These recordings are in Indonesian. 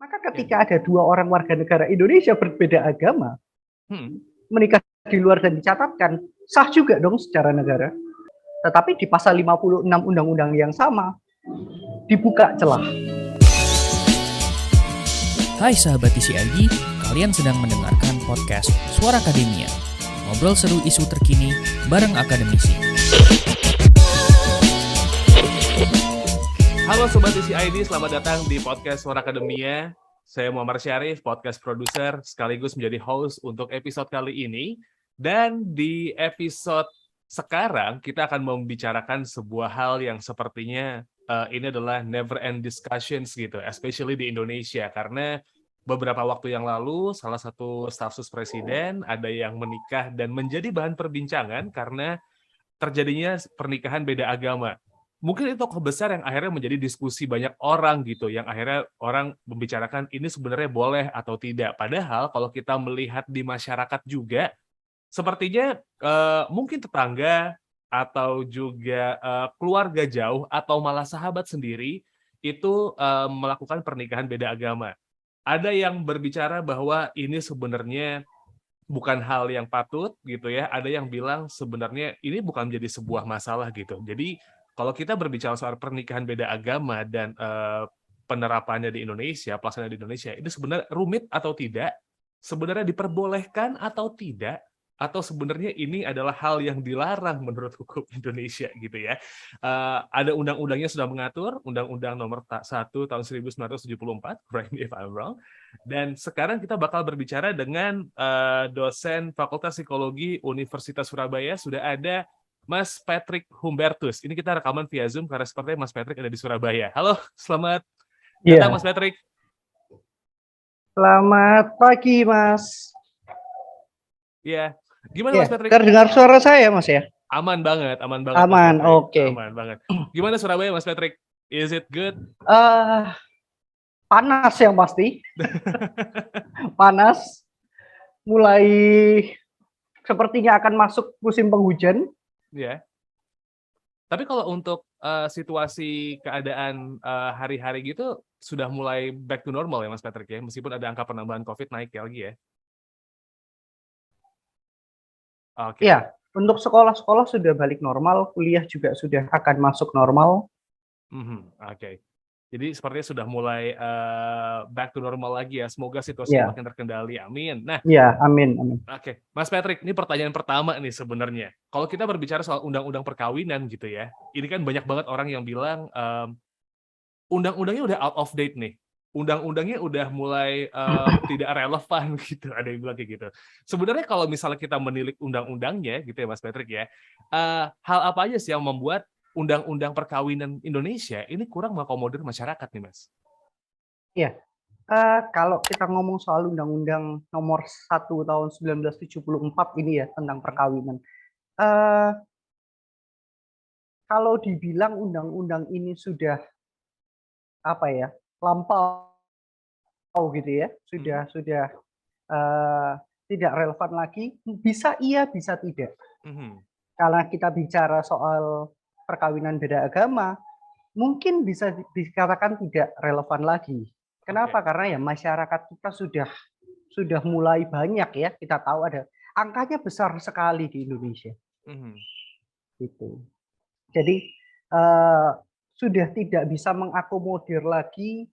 Maka ketika ada dua orang warga negara Indonesia berbeda agama, menikah di luar dan dicatatkan, sah juga dong secara negara. Tetapi di pasal 56 undang-undang yang sama, dibuka celah. Hai sahabat TCID, kalian sedang mendengarkan podcast Suara Akademia. Ngobrol seru isu terkini bareng akademisi. Halo Sobat TCID, selamat datang di podcast Suara Akademia. Saya Muhammad Syarif, podcast produser sekaligus menjadi host untuk episode kali ini. Dan di episode sekarang kita akan membicarakan sebuah hal yang sepertinya ini adalah never end discussions gitu, especially di Indonesia. Karena beberapa waktu yang lalu salah satu staf sus presiden ada yang menikah dan menjadi bahan perbincangan karena terjadinya pernikahan beda agama. Mungkin itu tokoh besar yang akhirnya menjadi diskusi banyak orang gitu, yang akhirnya orang membicarakan ini sebenarnya boleh atau tidak. Padahal kalau kita melihat di masyarakat juga, sepertinya mungkin tetangga atau juga keluarga jauh atau malah sahabat sendiri itu melakukan pernikahan beda agama. Ada yang berbicara bahwa ini sebenarnya bukan hal yang patut gitu ya. Ada yang bilang sebenarnya ini bukan menjadi sebuah masalah gitu. Jadi kalau kita berbicara soal pernikahan beda agama dan penerapannya di Indonesia, pelaksanaan di Indonesia, itu sebenarnya rumit atau tidak? Sebenarnya diperbolehkan atau tidak? Atau sebenarnya ini adalah hal yang dilarang menurut hukum Indonesia gitu ya? Ada undang-undangnya sudah mengatur, Undang-Undang Nomor 1 Tahun 1974, correct me if I'm wrong. Dan sekarang kita bakal berbicara dengan dosen Fakultas Psikologi Universitas Surabaya, sudah ada Mas Patrick Humbertus. Ini kita rekaman via Zoom karena sepertinya Mas Patrick ada di Surabaya. Halo, selamat datang Mas Patrick. Selamat pagi, Mas. Iya. Gimana Mas Patrick? Terdengar suara saya, Mas ya? Aman banget, aman banget. Aman, oke. Aman banget. Gimana Surabaya, Mas Patrick? Is it good? Panas yang pasti. Panas. Mulai sepertinya akan masuk musim penghujan. Ya. Tapi kalau untuk situasi keadaan hari-hari gitu sudah mulai back to normal ya Mas Patrick ya, meskipun ada angka penambahan COVID naik ya lagi ya. Oke. Ya, untuk sekolah-sekolah sudah balik normal, kuliah juga sudah akan masuk normal. Oke. Jadi sepertinya sudah mulai back to normal lagi ya. Semoga situasinya makin terkendali. Amin. Nah, ya, amin. Oke, Mas Patrick, ini pertanyaan pertama nih sebenarnya. Kalau kita berbicara soal undang-undang perkawinan gitu ya, ini kan banyak banget orang yang bilang undang-undangnya udah out of date nih. Undang-undangnya udah mulai tidak relevan gitu, ada yang bilang kayak gitu. Sebenarnya kalau misalnya kita menilik undang-undangnya gitu ya Mas Patrick ya, hal apa aja sih yang membuat undang-undang perkawinan Indonesia ini kurang mengakomodir masyarakat nih Mas? Iya. Kalau kita ngomong soal Undang-Undang Nomor 1 Tahun 1974 ini ya tentang perkawinan. Kalau dibilang undang-undang ini sudah lampau gitu ya, sudah tidak relevan lagi, bisa iya, bisa tidak. Karena kita bicara soal perkawinan beda agama, mungkin bisa dikatakan tidak relevan lagi. Kenapa? Karena ya masyarakat kita sudah mulai banyak ya, kita tahu ada angkanya besar sekali di Indonesia. Gitu. Jadi sudah tidak bisa mengakomodir lagi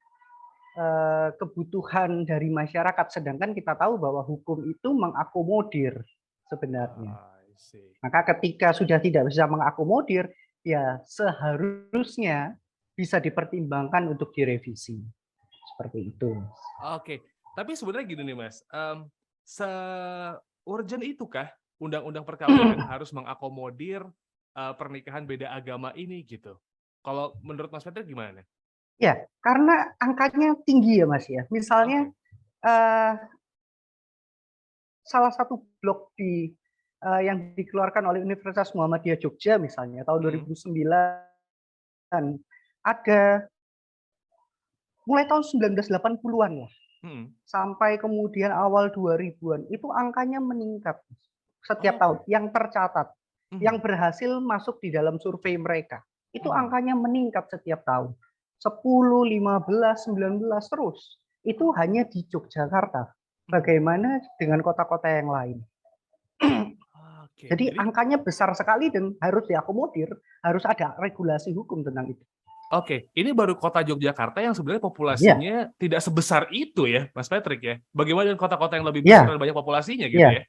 kebutuhan dari masyarakat, sedangkan kita tahu bahwa hukum itu mengakomodir sebenarnya. Maka ketika sudah tidak bisa mengakomodir, ya seharusnya bisa dipertimbangkan untuk direvisi. Seperti itu. Oke, tapi sebenarnya gini nih Mas, se-urgent itukah undang-undang perkawinan harus mengakomodir pernikahan beda agama ini gitu? Kalau menurut Mas Patrick gimana? Ya, karena angkanya tinggi ya Mas ya. Misalnya salah satu blog yang dikeluarkan oleh Universitas Muhammadiyah Jogja misalnya tahun 2009 ada mulai tahun 1980-an lah. Sampai kemudian awal 2000-an itu angkanya meningkat setiap tahun yang tercatat, yang berhasil masuk di dalam survei mereka. Itu angkanya meningkat setiap tahun. 10, 15, 19 terus. itu hanya di Yogyakarta. Bagaimana dengan kota-kota yang lain? Jadi angkanya besar sekali dan harus diakomodir, harus ada regulasi hukum tentang itu. Oke, ini baru kota Yogyakarta yang sebenarnya populasinya tidak sebesar itu ya, Mas Patrick ya. Bagaimana dengan kota-kota yang lebih besar dan banyak populasinya gitu ya?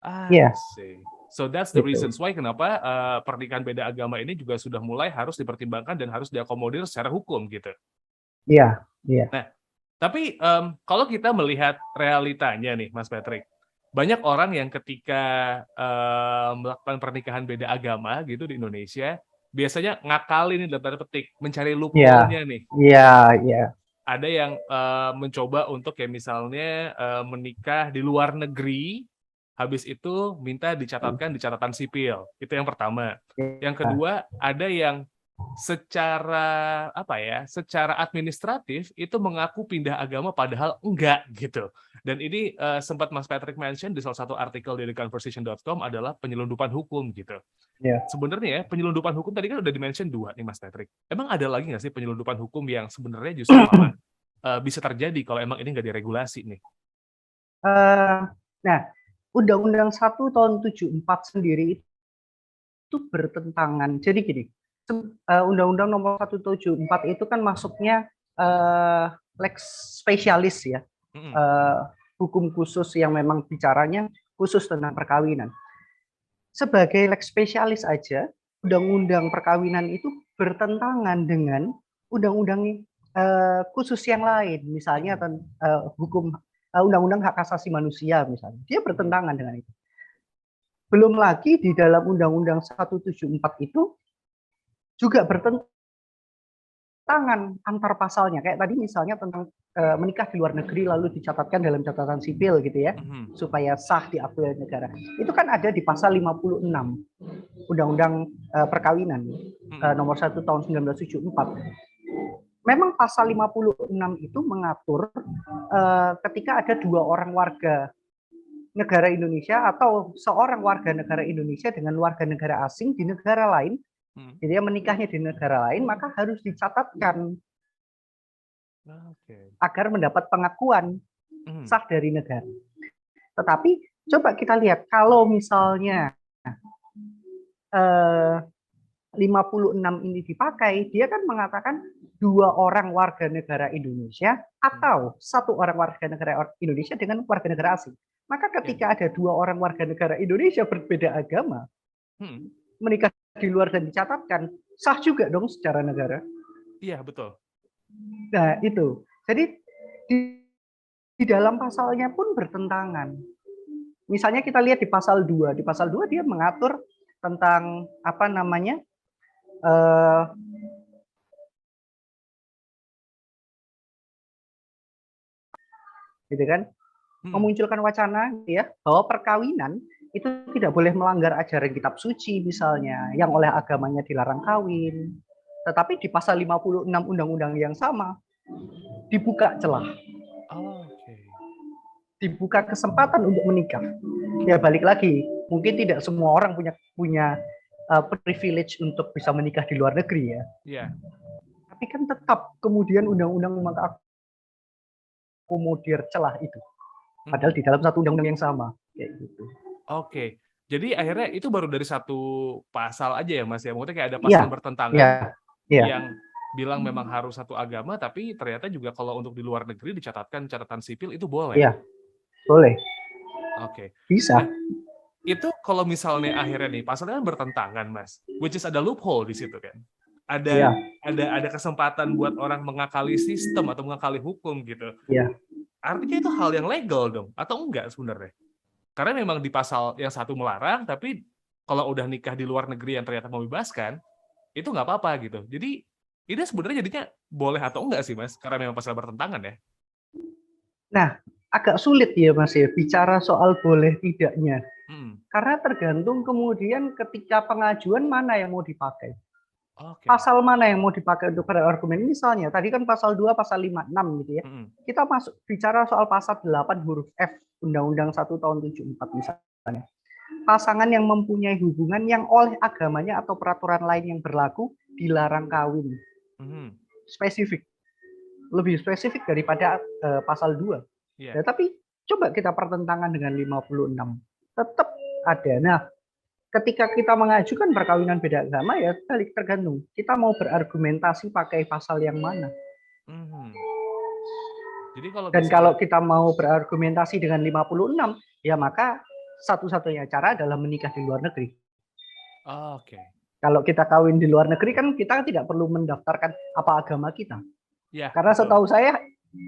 I see. So that's the reasons why kenapa pernikahan beda agama ini juga sudah mulai harus dipertimbangkan dan harus diakomodir secara hukum gitu. Iya. Nah, tapi kalau kita melihat realitanya nih, Mas Patrick, banyak orang yang ketika melakukan pernikahan beda agama gitu di Indonesia, biasanya ngakalin nih dalam tanda petik, mencari loophole-nya nih. Iya. Ada yang mencoba untuk kayak misalnya menikah di luar negeri, habis itu minta dicatatkan di catatan sipil. Itu yang pertama. Yang kedua, ada yang secara secara administratif itu mengaku pindah agama padahal enggak gitu. Dan ini sempat Mas Patrick mention di salah satu artikel di theconversation.com adalah penyelundupan hukum gitu. Sebenarnya penyelundupan hukum tadi kan udah di-mention 2 nih Mas Patrick. Emang ada lagi nggak sih penyelundupan hukum yang sebenarnya justru malah bisa terjadi kalau emang ini nggak diregulasi nih? Nah, Undang-Undang 1 tahun 74 sendiri itu bertentangan. Jadi gini, Undang-Undang nomor 174 itu kan masuknya lex spesialis ya, hukum khusus yang memang bicaranya khusus tentang perkawinan. Sebagai lex spesialis aja, undang-undang perkawinan itu bertentangan dengan undang-undang khusus yang lain, misalnya hukum undang-undang hak asasi manusia misalnya, dia bertentangan dengan itu. Belum lagi di dalam Undang-Undang 174 itu juga bertentangan antar pasalnya. Kayak tadi misalnya tentang menikah di luar negeri lalu dicatatkan dalam catatan sipil gitu ya, supaya sah diakui oleh negara. Itu kan ada di pasal 56 Undang-Undang Perkawinan nomor 1 tahun 1974. Memang pasal 56 itu mengatur ketika ada 2 orang warga negara Indonesia atau seorang warga negara Indonesia dengan warga negara asing di negara lain, jadi menikahnya di negara lain, maka harus dicatatkan agar mendapat pengakuan sah dari negara. Tetapi coba kita lihat, kalau misalnya 56 ini dipakai, dia kan mengatakan 2 orang warga negara Indonesia atau 1 orang warga negara Indonesia dengan warga negara asing. Maka ketika ada 2 orang warga negara Indonesia berbeda agama, menikah di luar dan dicatatkan, sah juga dong secara negara. Iya, betul. Nah, itu. Jadi di dalam pasalnya pun bertentangan. Misalnya kita lihat di pasal 2. Di pasal 2 dia mengatur tentang gitu kan? Memunculkan wacana ya bahwa perkawinan itu tidak boleh melanggar ajaran kitab suci misalnya, yang oleh agamanya dilarang kawin. Tetapi di pasal 56 undang-undang yang sama dibuka celah. Dibuka kesempatan untuk menikah. Ya balik lagi, mungkin tidak semua orang punya privilege untuk bisa menikah di luar negeri ya. Tapi kan tetap kemudian undang-undang mengakomodir celah itu. Padahal di dalam satu undang-undang yang sama, kayak gitu. Oke, jadi akhirnya itu baru dari satu pasal aja ya Mas ya? Maksudnya kayak ada pasal bertentangan yang bilang memang harus satu agama, tapi ternyata juga kalau untuk di luar negeri dicatatkan catatan sipil itu boleh? Iya, boleh. Oke. Bisa. Nah, itu kalau misalnya akhirnya nih pasalnya kan bertentangan Mas, which is ada loophole di situ kan? Ada kesempatan buat orang mengakali sistem atau mengakali hukum gitu. Artinya itu hal yang legal dong, atau enggak sebenarnya? Karena memang di pasal yang satu melarang, tapi kalau udah nikah di luar negeri yang ternyata membebaskan, itu nggak apa-apa gitu. Jadi ini sebenarnya jadinya boleh atau enggak sih Mas? Karena memang pasal bertentangan ya. Nah, agak sulit ya Mas ya bicara soal boleh tidaknya. Karena tergantung kemudian ketika pengajuan mana yang mau dipakai. Pasal mana yang mau dipakai untuk berargumen. Misalnya, tadi kan pasal 2, pasal 56 gitu ya. Kita masuk bicara soal pasal 8 huruf F Undang-Undang 1 tahun 74 misalnya. Pasangan yang mempunyai hubungan yang oleh agamanya atau peraturan lain yang berlaku dilarang kawin. Spesifik. lebih spesifik daripada pasal 2. Yeah. Tapi coba kita pertentangan dengan 56. Tetap ada. Nah, ketika kita mengajukan perkawinan beda agama ya balik tergantung. Kita mau berargumentasi pakai pasal yang mana. Jadi kalau Dan kalau kita mau berargumentasi dengan 56, ya maka satu-satunya cara adalah menikah di luar negeri. Oke. Kalau kita kawin di luar negeri kan kita tidak perlu mendaftarkan apa agama kita. Ya, karena betul. Setahu saya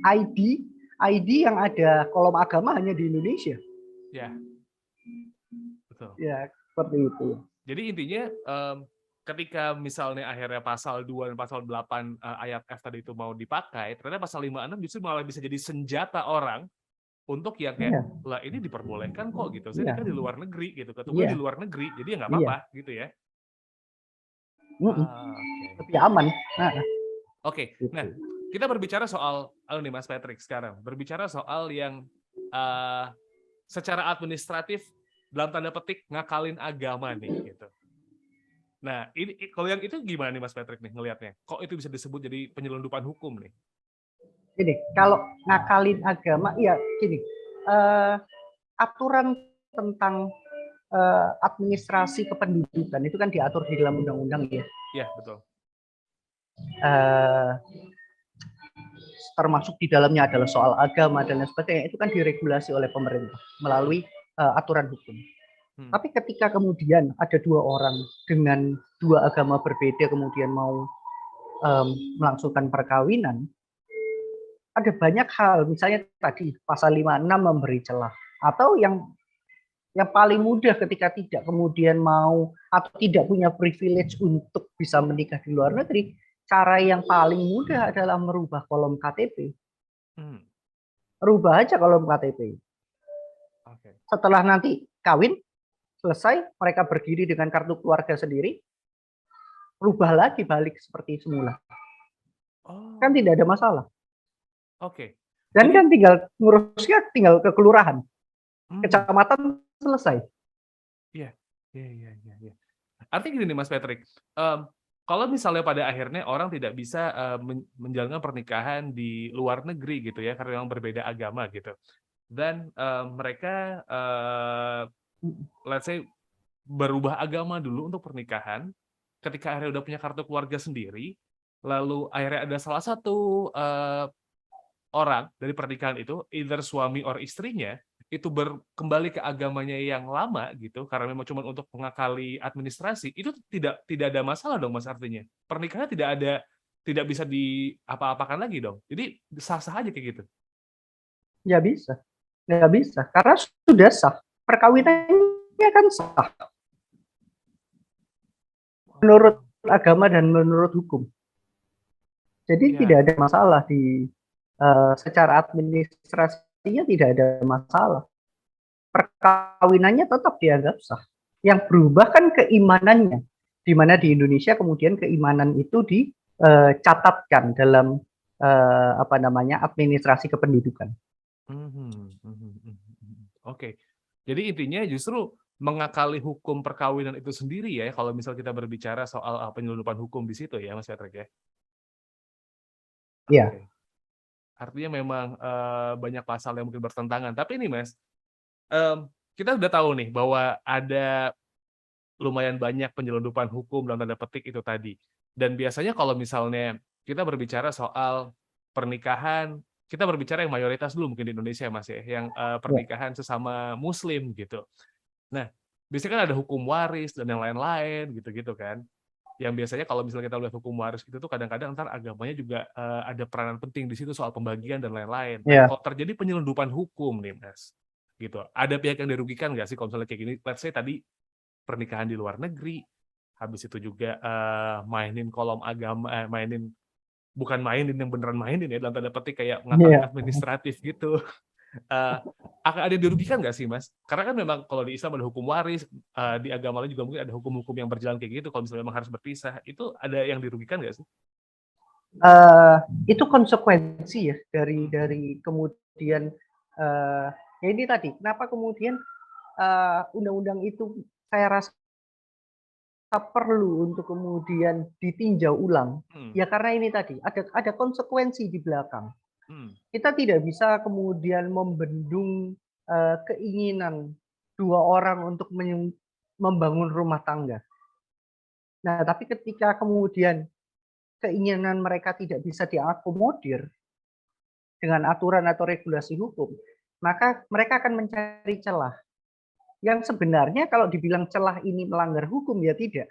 ID yang ada kolom agama hanya di Indonesia. Ya, betul. Ya, seperti itu. Jadi intinya ketika misalnya akhirnya pasal 2 dan pasal 8 ayat F tadi itu mau dipakai, ternyata pasal 56 justru malah bisa jadi senjata orang untuk yang kayak, lah ini diperbolehkan kok gitu, saya nikah di luar negeri gitu, ketemu di luar negeri, jadi ya nggak apa-apa gitu ya. Lebih aman. Oke. Nah, kita berbicara soal nih Mas Patrick sekarang, berbicara soal yang secara administratif dalam tanda petik ngakalin agama nih gitu. Nah, ini kalau yang itu gimana nih Mas Patrick nih ngelihatnya? Kok itu bisa disebut jadi penyelundupan hukum nih? Gini, kalau ngakalin agama, ya gini, aturan tentang administrasi kependudukan itu kan diatur di dalam undang-undang ya. Iya, betul. Termasuk di dalamnya adalah soal agama dan lain sebagainya, itu kan diregulasi oleh pemerintah melalui aturan hukum. Tapi ketika kemudian ada dua orang dengan dua agama berbeda kemudian mau melangsungkan perkawinan, ada banyak hal, misalnya tadi pasal 56 memberi celah, atau yang paling mudah ketika tidak kemudian mau atau tidak punya privilege untuk bisa menikah di luar negeri, cara yang paling mudah adalah merubah kolom KTP. Rubah aja kolom KTP. Setelah nanti kawin, selesai, mereka berdiri dengan kartu keluarga sendiri, rubah lagi balik seperti semula. Kan tidak ada masalah. Dan kan tinggal ngurusnya tinggal ke kelurahan, kecamatan, selesai. Iya. Artinya gini nih Mas Patrick, kalau misalnya pada akhirnya orang tidak bisa menjalankan pernikahan di luar negeri gitu ya, karena memang berbeda agama gitu, dan mereka let's say berubah agama dulu untuk pernikahan, ketika akhirnya udah punya kartu keluarga sendiri, lalu akhirnya ada salah satu orang dari pernikahan itu, either suami or istrinya, itu kembali ke agamanya yang lama gitu, karena memang cuma untuk mengakali administrasi, itu tidak ada masalah dong Mas artinya. Pernikahannya tidak bisa diapa-apakan lagi dong. Jadi sah-sah aja kayak gitu. Nggak bisa, karena sudah sah. Perkawinannya kan sah. Menurut agama dan menurut hukum. Jadi tidak ada masalah secara administrasinya, tidak ada masalah. Perkawinannya tetap dianggap sah. Yang berubah kan keimanannya, di mana di Indonesia kemudian keimanan itu dicatatkan dalam administrasi kependudukan. Oke. Jadi intinya justru mengakali hukum perkawinan itu sendiri ya, kalau misal kita berbicara soal penyelundupan hukum di situ ya Mas Patrick ya. Iya. Artinya memang banyak pasal yang mungkin bertentangan. Tapi ini Mas, kita udah tahu nih bahwa ada lumayan banyak penyelundupan hukum dalam tanda petik itu tadi. Dan biasanya kalau misalnya kita berbicara soal pernikahan, kita berbicara yang mayoritas dulu mungkin di Indonesia Mas ya, yang pernikahan sesama Muslim gitu. Nah, biasanya kan ada hukum waris dan yang lain-lain gitu-gitu kan. Yang biasanya kalau misalnya kita lihat hukum waris itu tuh kadang-kadang ntar agamanya juga ada peranan penting di situ soal pembagian dan lain-lain. Kalau terjadi penyelundupan hukum nih Mas, gitu, ada pihak yang dirugikan nggak sih kalau misalnya kayak gini? Let's say tadi pernikahan di luar negeri, habis itu juga mainin kolom agama, bukan mainin yang beneran mainin ya, dalam tanda petik kayak ngakalin administratif gitu. Akan ada yang dirugikan nggak sih Mas? Karena kan memang kalau di Islam ada hukum waris, di agama lain juga mungkin ada hukum-hukum yang berjalan kayak gitu, kalau misalnya memang harus berpisah, itu ada yang dirugikan nggak sih? Itu konsekuensi ya dari kemudian ya ini tadi, kenapa kemudian undang-undang itu saya rasa perlu untuk kemudian ditinjau ulang, ya karena ini tadi ada konsekuensi di belakang. Kita tidak bisa kemudian membendung keinginan dua orang untuk membangun rumah tangga. Nah, tapi ketika kemudian keinginan mereka tidak bisa diakomodir dengan aturan atau regulasi hukum, maka mereka akan mencari celah. Yang sebenarnya kalau dibilang celah ini melanggar hukum, ya tidak.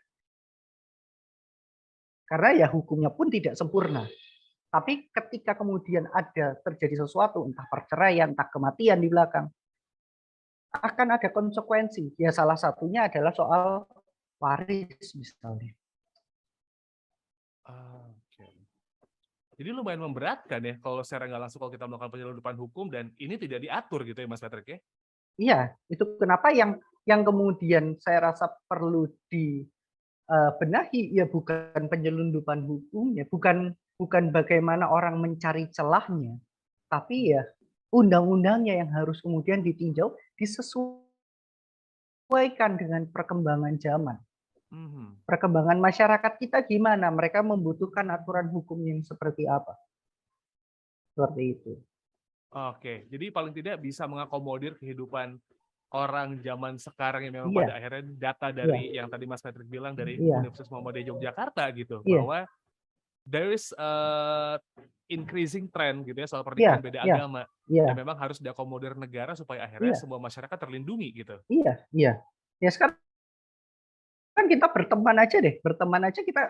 Karena ya hukumnya pun tidak sempurna. Tapi ketika kemudian ada terjadi sesuatu, entah perceraian, entah kematian di belakang, akan ada konsekuensi. Ya salah satunya adalah soal waris misalnya. Jadi lumayan memberatkan ya kalau secara nggak langsung kalau kita melakukan penyelundupan hukum dan ini tidak diatur gitu ya Mas Patrick ya? Iya, itu kenapa yang kemudian saya rasa perlu dibenahi ya bukan penyelundupan hukumnya, bukan bagaimana orang mencari celahnya, tapi ya undang-undangnya yang harus kemudian ditinjau, disesuaikan dengan perkembangan zaman. Perkembangan masyarakat kita gimana? Mereka membutuhkan aturan hukum yang seperti apa? Seperti itu. Oke, jadi paling tidak bisa mengakomodir kehidupan orang zaman sekarang yang memang pada akhirnya data dari yang tadi Mas Patrick bilang dari Universitas Muhammadiyah Yogyakarta gitu, bahwa there is increasing trend gitu ya soal pernikahan beda agama yang memang harus diakomodir negara supaya akhirnya semua masyarakat terlindungi gitu. Iya. Ya sekarang kan kita berteman aja kita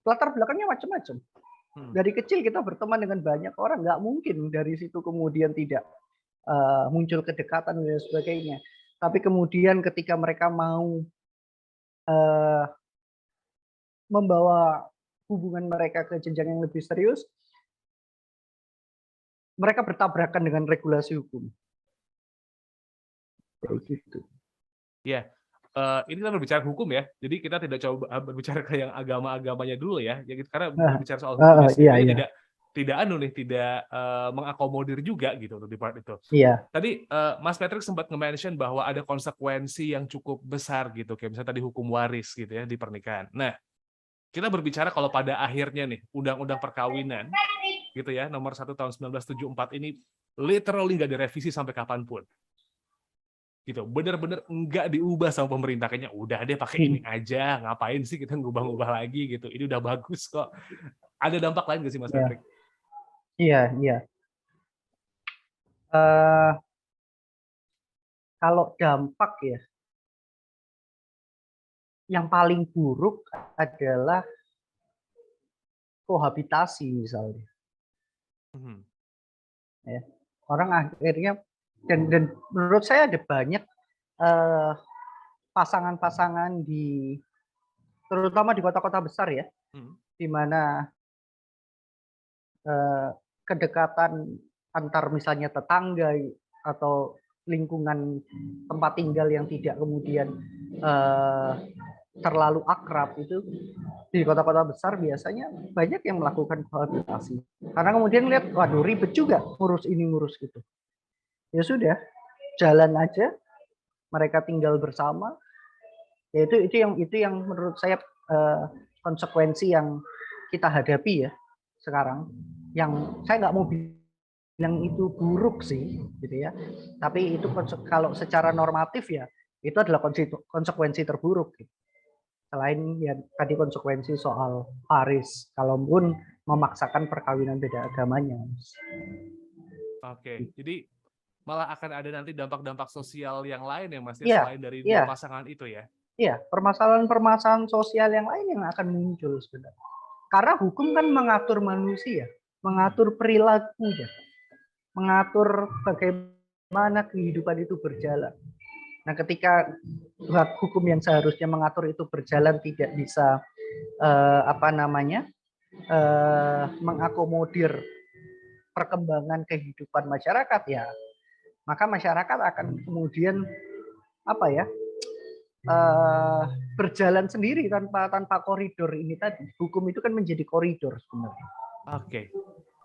latar belakangnya macam-macam. Dari kecil kita berteman dengan banyak orang, nggak mungkin dari situ kemudian tidak muncul kedekatan dan sebagainya. Tapi kemudian ketika mereka mau membawa hubungan mereka ke jenjang yang lebih serius, mereka bertabrakan dengan regulasi hukum. Kayak gitu. Ya, ini kita berbicara hukum ya, jadi kita tidak coba berbicara ke yang agama-agamanya dulu ya, karena berbicara soal hukum tidak mengakomodir juga gitu untuk di part itu. Iya. Tadi Mas Patrick sempat nge-mention bahwa ada konsekuensi yang cukup besar gitu, kayak misalnya tadi hukum waris gitu ya di pernikahan. Nah, kita berbicara kalau pada akhirnya nih Undang-Undang Perkawinan gitu ya nomor 1 tahun 1974 ini literally nggak direvisi sampai kapanpun. Gitu, benar-benar enggak diubah sama pemerintah, kayaknya udah deh pakai ini aja, ngapain sih kita ngubah-ngubah lagi gitu, ini udah bagus kok. Ada dampak lain nggak sih Mas Patrick? Iya. Kalau dampak ya, yang paling buruk adalah kohabitasi misalnya. Ya, orang akhirnya dan menurut saya ada banyak pasangan-pasangan terutama di kota-kota besar ya, di mana kedekatan antar misalnya tetangga atau lingkungan tempat tinggal yang tidak kemudian terlalu akrab itu di kota-kota besar biasanya banyak yang melakukan kohabitasi karena kemudian lihat waduh ribet juga ngurus ini ngurus itu. Ya sudah, jalan aja, mereka tinggal bersama. Ya itu yang menurut saya konsekuensi yang kita hadapi ya sekarang. Yang saya nggak mau bilang itu buruk sih, gitu ya. Tapi itu kalau secara normatif ya itu adalah konsekuensi terburuk. Gitu. Selain ya tadi konsekuensi soal waris, kalaupun memaksakan perkawinan beda agamanya. Oke, jadi malah akan ada nanti dampak-dampak sosial yang lain ya Mas, selain dari dua pasangan itu ya? Iya, permasalahan-permasalahan sosial yang lain yang akan muncul sebenarnya. Karena hukum kan mengatur manusia, mengatur perilakunya, mengatur bagaimana kehidupan itu berjalan. Nah, ketika hukum yang seharusnya mengatur itu berjalan tidak bisa mengakomodir perkembangan kehidupan masyarakat ya, maka masyarakat akan kemudian berjalan sendiri tanpa koridor ini tadi. Hukum itu kan menjadi koridor sebenarnya. Oke.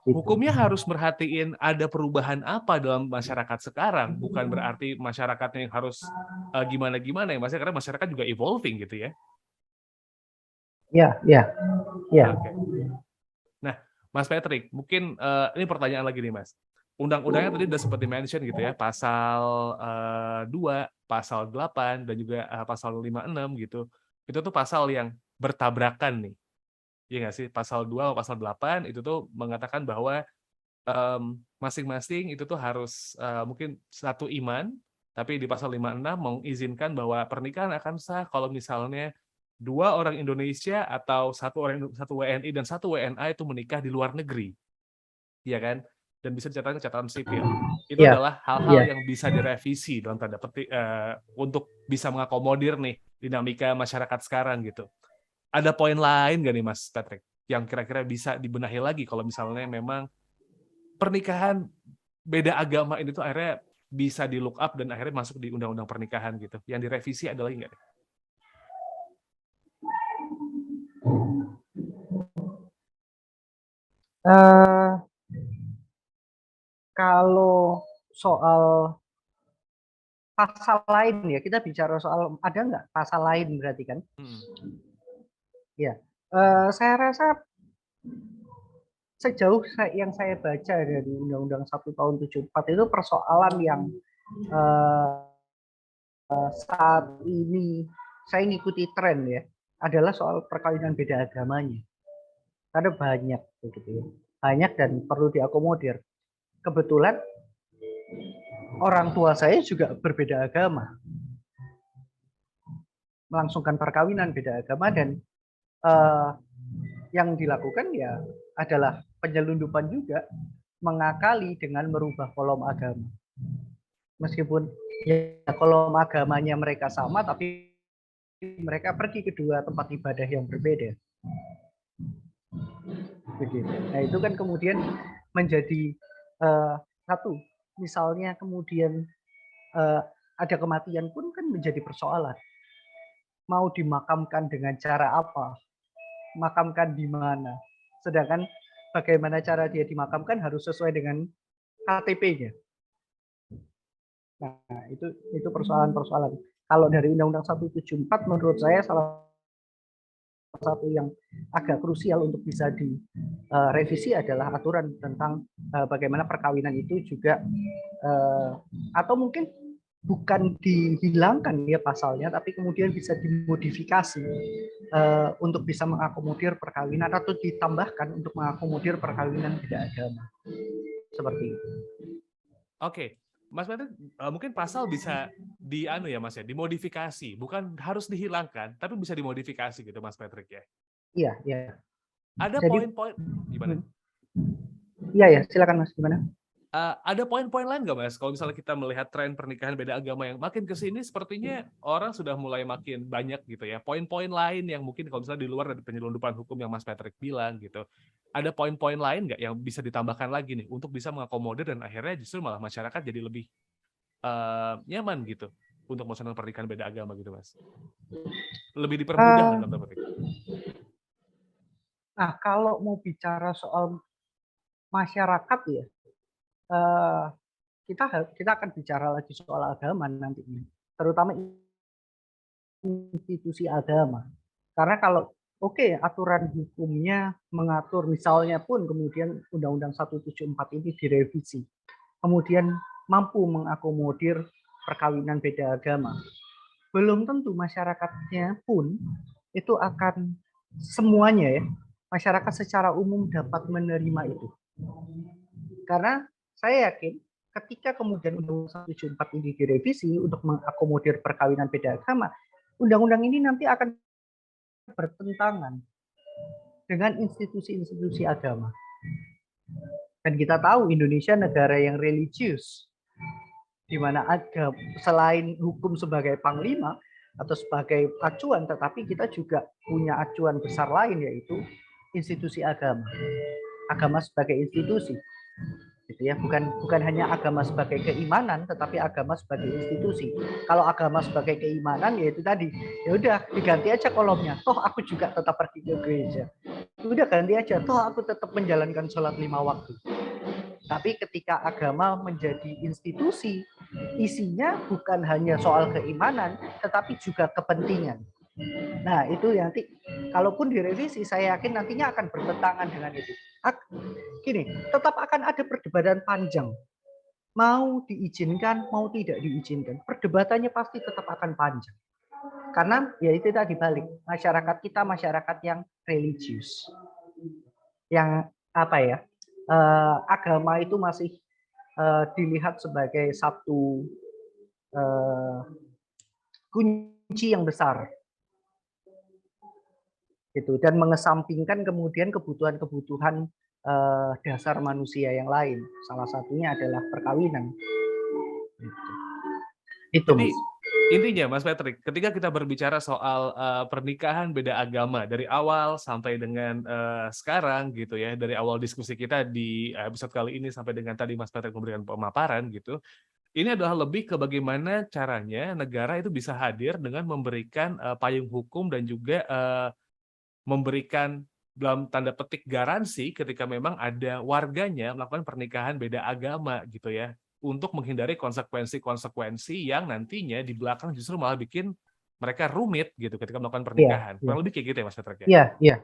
Gitu. Hukumnya harus merhatiin ada perubahan apa dalam masyarakat sekarang, bukan berarti masyarakatnya yang harus gimana-gimana ya, Mas, karena masyarakat juga evolving gitu ya. Iya. Oke. Nah, Mas Patrick, mungkin ini pertanyaan lagi nih, Mas. Undang-undangnya tadi udah seperti mention gitu ya, pasal 2, pasal 8, dan juga pasal 56 gitu. Itu tuh pasal yang bertabrakan nih. Iya nggak sih? Pasal 2 sama pasal 8 itu tuh mengatakan bahwa masing-masing itu tuh harus mungkin satu iman, tapi di pasal 56 mengizinkan bahwa pernikahan akan sah kalau misalnya 2 orang Indonesia atau satu WNI dan satu WNA itu menikah di luar negeri, ya kan? Dan bisa dicatatkan catatan sipil. Itu adalah hal-hal yang bisa direvisi dalam tanda petik untuk bisa mengakomodir nih dinamika masyarakat sekarang gitu. Ada poin lain nggak nih, Mas Patrick, yang kira-kira bisa dibenahi lagi kalau misalnya memang pernikahan beda agama ini tuh akhirnya bisa di look up dan akhirnya masuk di undang-undang pernikahan gitu. Yang direvisi adalah enggak? Kalau soal pasal lain ya, kita bicara soal ada nggak pasal lain berarti kan? Ya, saya rasa sejauh yang saya baca dari Undang-Undang 1 tahun 74 itu persoalan yang saat ini saya ngikuti tren ya, adalah soal perkawinan beda agamanya. Karena banyak begitu ya. Banyak dan perlu diakomodir. Kebetulan orang tua saya juga berbeda agama. Melangsungkan perkawinan beda agama dan yang dilakukan ya adalah penyelundupan juga, mengakali dengan merubah kolom agama. Meskipun ya kolom agamanya mereka sama, tapi mereka pergi ke dua tempat ibadah yang berbeda. Begitu. Nah itu kan kemudian menjadi satu, misalnya kemudian ada kematian pun kan menjadi persoalan. Mau dimakamkan dengan cara apa? Makamkan di mana? Sedangkan bagaimana cara dia dimakamkan harus sesuai dengan KTP-nya. Nah, itu persoalan-persoalan. Kalau dari Undang-Undang 174 menurut saya salah satu yang agak krusial untuk bisa direvisi adalah aturan tentang bagaimana perkawinan itu juga atau mungkin bukan dihilangkan ya pasalnya, tapi kemudian bisa dimodifikasi untuk bisa mengakomodir perkawinan atau ditambahkan untuk mengakomodir perkawinan beda agama. Seperti itu. Oke. Mas Patrick, mungkin pasal bisa dimodifikasi, bukan harus dihilangkan, tapi bisa dimodifikasi gitu, Mas Patrick ya. Iya. Ada poin-poin gimana? Iya, silakan Mas, gimana? Ada poin-poin lain nggak, Mas? Kalau misalnya kita melihat tren pernikahan beda agama yang makin ke sini, sepertinya orang sudah mulai makin banyak gitu ya. Poin-poin lain yang mungkin kalau misalnya di luar dari penyelundupan hukum yang Mas Patrick bilang gitu. Ada poin-poin lain nggak yang bisa ditambahkan lagi nih untuk bisa mengakomodir dan akhirnya justru malah masyarakat jadi lebih nyaman gitu untuk melaksanakan pernikahan beda agama gitu, Mas? Lebih dipermudah dalam tanda petik. Nah, kalau mau bicara soal masyarakat ya, kita akan bicara lagi soal agama nantinya, terutama institusi agama. Karena kalau aturan hukumnya mengatur, misalnya pun kemudian Undang-Undang 174 ini direvisi, kemudian mampu mengakomodir perkawinan beda agama, belum tentu masyarakatnya pun itu akan semuanya ya, masyarakat secara umum dapat menerima itu. Karena saya yakin ketika kemudian Undang-Undang 174 ini direvisi untuk mengakomodir perkawinan beda agama, undang-undang ini nanti akan bertentangan dengan institusi-institusi agama. Dan kita tahu Indonesia negara yang religius, di mana ada selain hukum sebagai panglima atau sebagai acuan, tetapi kita juga punya acuan besar lain, yaitu institusi agama. Agama sebagai institusi. Gitu ya, bukan hanya agama sebagai keimanan, tetapi agama sebagai institusi. Kalau agama sebagai keimanan, yaitu tadi, ya udah diganti aja kolomnya, toh aku juga tetap pergi ke gereja. udah ganti aja, toh aku tetap menjalankan sholat 5 waktu. Tapi ketika agama menjadi institusi, isinya bukan hanya soal keimanan, tetapi juga kepentingan. Nah, itu nanti, kalaupun direvisi, saya yakin nantinya akan bertentangan dengan itu. Gini, tetap akan ada perdebatan panjang. Mau diizinkan, mau tidak diizinkan. Perdebatannya pasti tetap akan panjang. Karena ya itu tadi balik, masyarakat kita masyarakat yang religius. Yang apa ya? Agama itu masih dilihat sebagai satu kunci yang besar, gitu, dan mengesampingkan kemudian kebutuhan-kebutuhan dasar manusia yang lain. Salah satunya adalah perkawinan. Itu. Jadi intinya Mas Patrick, ketika kita berbicara soal pernikahan beda agama dari awal sampai dengan sekarang gitu ya, dari awal diskusi kita di episode kali ini sampai dengan tadi Mas Patrick memberikan pemaparan gitu, ini adalah lebih ke bagaimana caranya negara itu bisa hadir dengan memberikan payung hukum dan juga memberikan dalam tanda petik garansi ketika memang ada warganya melakukan pernikahan beda agama gitu ya, untuk menghindari konsekuensi-konsekuensi yang nantinya di belakang justru malah bikin mereka rumit gitu ketika melakukan pernikahan. Kurang lebih kayak gitu ya Mas Patrick ya? Iya, iya.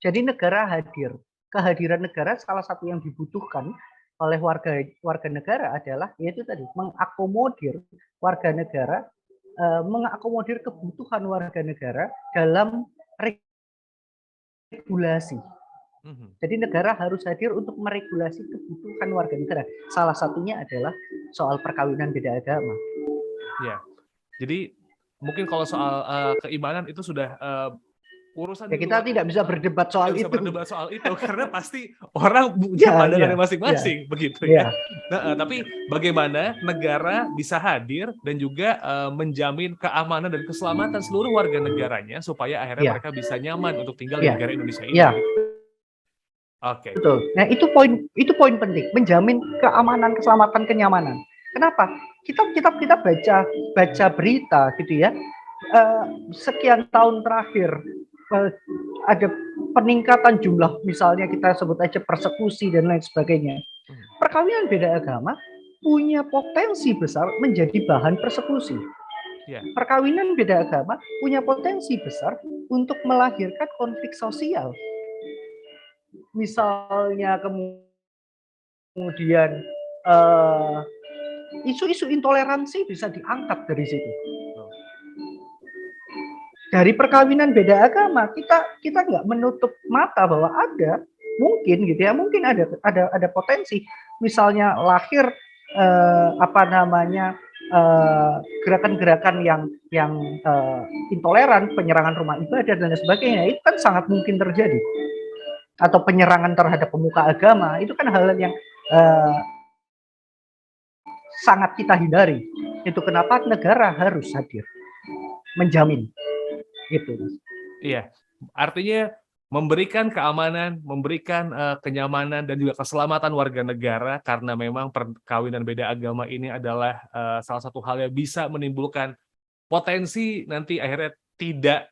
Jadi negara hadir. Kehadiran negara salah satu yang dibutuhkan oleh warga negara adalah yaitu tadi mengakomodir warga negara, mengakomodir kebutuhan warga negara dalam regulasi. Jadi negara harus hadir untuk meregulasi kebutuhan warga negara. Salah satunya adalah soal perkawinan beda agama. Ya, jadi mungkin kalau soal keimanan itu sudah urusan ya, kita tidak bisa berdebat soal itu. Karena pasti orang punya pandangan masing-masing begitu ya. Nah, tapi bagaimana negara bisa hadir dan juga menjamin keamanan dan keselamatan seluruh warga negaranya supaya akhirnya mereka bisa nyaman untuk tinggal di negara Indonesia ini. Oke. Betul. Nah, itu poin penting, menjamin keamanan, keselamatan, kenyamanan. Kenapa? Kita baca berita gitu ya. Sekian tahun terakhir ada peningkatan jumlah, misalnya kita sebut aja persekusi dan lain sebagainya. Perkawinan beda agama punya potensi besar menjadi bahan persekusi. Perkawinan beda agama punya potensi besar untuk melahirkan konflik sosial. Misalnya kemudian isu-isu intoleransi bisa diangkat dari situ. Dari perkawinan beda agama kita nggak menutup mata bahwa ada mungkin gitu ya, mungkin ada potensi misalnya lahir gerakan-gerakan yang intoleran, penyerangan rumah ibadah dan sebagainya, itu kan sangat mungkin terjadi. Atau penyerangan terhadap pemuka agama, itu kan hal yang sangat kita hindari. Itu kenapa negara harus hadir menjamin gitu. Iya, artinya memberikan keamanan, memberikan kenyamanan dan juga keselamatan warga negara, karena memang perkawinan beda agama ini adalah salah satu hal yang bisa menimbulkan potensi nanti akhirnya tidak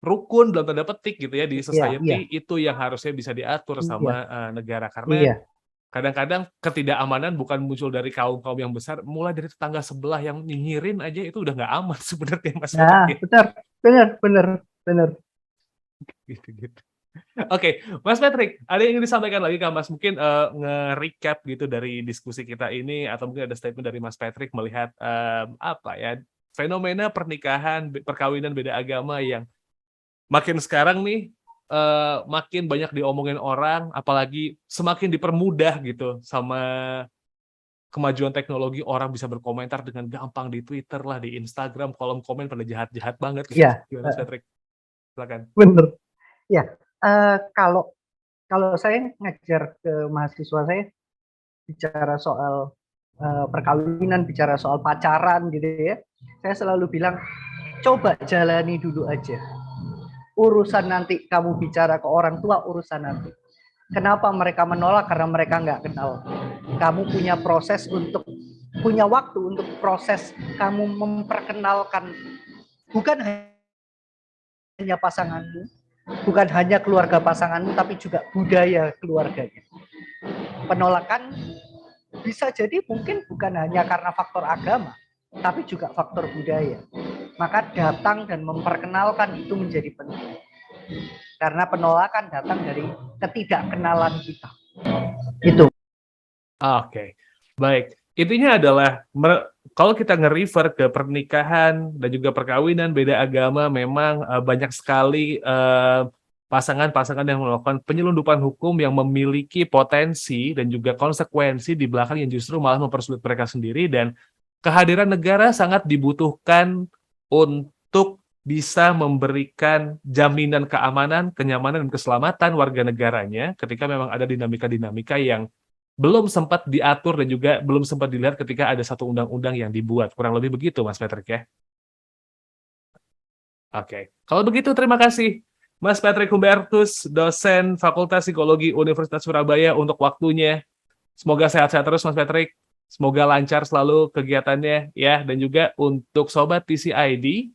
rukun dalam tanda petik gitu ya di society. Itu yang harusnya bisa diatur sama negara, karena kadang-kadang ketidakamanan bukan muncul dari kaum-kaum yang besar, mulai dari tetangga sebelah yang nyinyirin aja itu udah nggak aman sebenarnya Mas. Benar. Gitu. Oke, Mas Patrick, ada yang ingin disampaikan lagi Kak Mas? Mungkin nge-recap gitu dari diskusi kita ini, atau mungkin ada statement dari Mas Patrick melihat fenomena perkawinan beda agama yang makin sekarang nih makin banyak diomongin orang, apalagi semakin dipermudah gitu sama kemajuan teknologi. Orang bisa berkomentar dengan gampang di Twitter lah, di Instagram, kolom komen pada jahat-jahat banget. Iya. Mas Patrick, silakan. Bener. Ya, kalau saya ngajar ke mahasiswa saya, bicara soal perkawinan, bicara soal pacaran gitu ya, saya selalu bilang, coba jalani dulu aja. Urusan nanti kamu bicara ke orang tua, urusan nanti. Kenapa mereka menolak? Karena mereka nggak kenal. Kamu punya waktu untuk proses kamu memperkenalkan bukan hanya pasanganmu, bukan hanya keluarga pasanganmu, tapi juga budaya keluarganya. Penolakan bisa jadi mungkin bukan hanya karena faktor agama, tapi juga faktor budaya. Maka datang dan memperkenalkan itu menjadi penting. Karena penolakan datang dari ketidakkenalan kita. Itu. Oke, baik. Intinya adalah kalau kita nge-refer ke pernikahan dan juga perkawinan beda agama, memang banyak sekali pasangan-pasangan yang melakukan penyelundupan hukum yang memiliki potensi dan juga konsekuensi di belakang yang justru malah mempersulit mereka sendiri, dan kehadiran negara sangat dibutuhkan untuk bisa memberikan jaminan keamanan, kenyamanan, dan keselamatan warga negaranya ketika memang ada dinamika-dinamika yang belum sempat diatur dan juga belum sempat dilihat ketika ada satu undang-undang yang dibuat. Kurang lebih begitu, Mas Patrick, ya? Oke. Kalau begitu, terima kasih Mas Patrick Humbertus, dosen Fakultas Psikologi Universitas Surabaya, untuk waktunya. Semoga sehat-sehat terus, Mas Patrick. Semoga lancar selalu kegiatannya, ya. Dan juga untuk Sobat TCID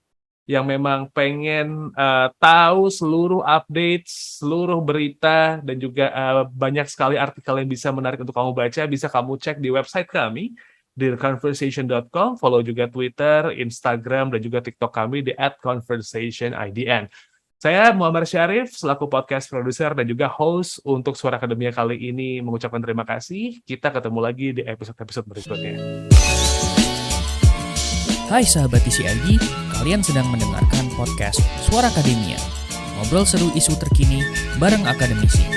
yang memang pengen tahu seluruh update, seluruh berita, dan juga banyak sekali artikel yang bisa menarik untuk kamu baca, bisa kamu cek di website kami, di theconversation.com, follow juga Twitter, Instagram, dan juga TikTok kami di @conversationidn. Saya Muhammad Syarif, selaku podcast produser dan juga host untuk Suara Akademia kali ini, mengucapkan terima kasih. Kita ketemu lagi di episode-episode berikutnya. Hai sahabat TCID, kalian sedang mendengarkan podcast Suara Akademia. Ngobrol seru isu terkini bareng akademisi.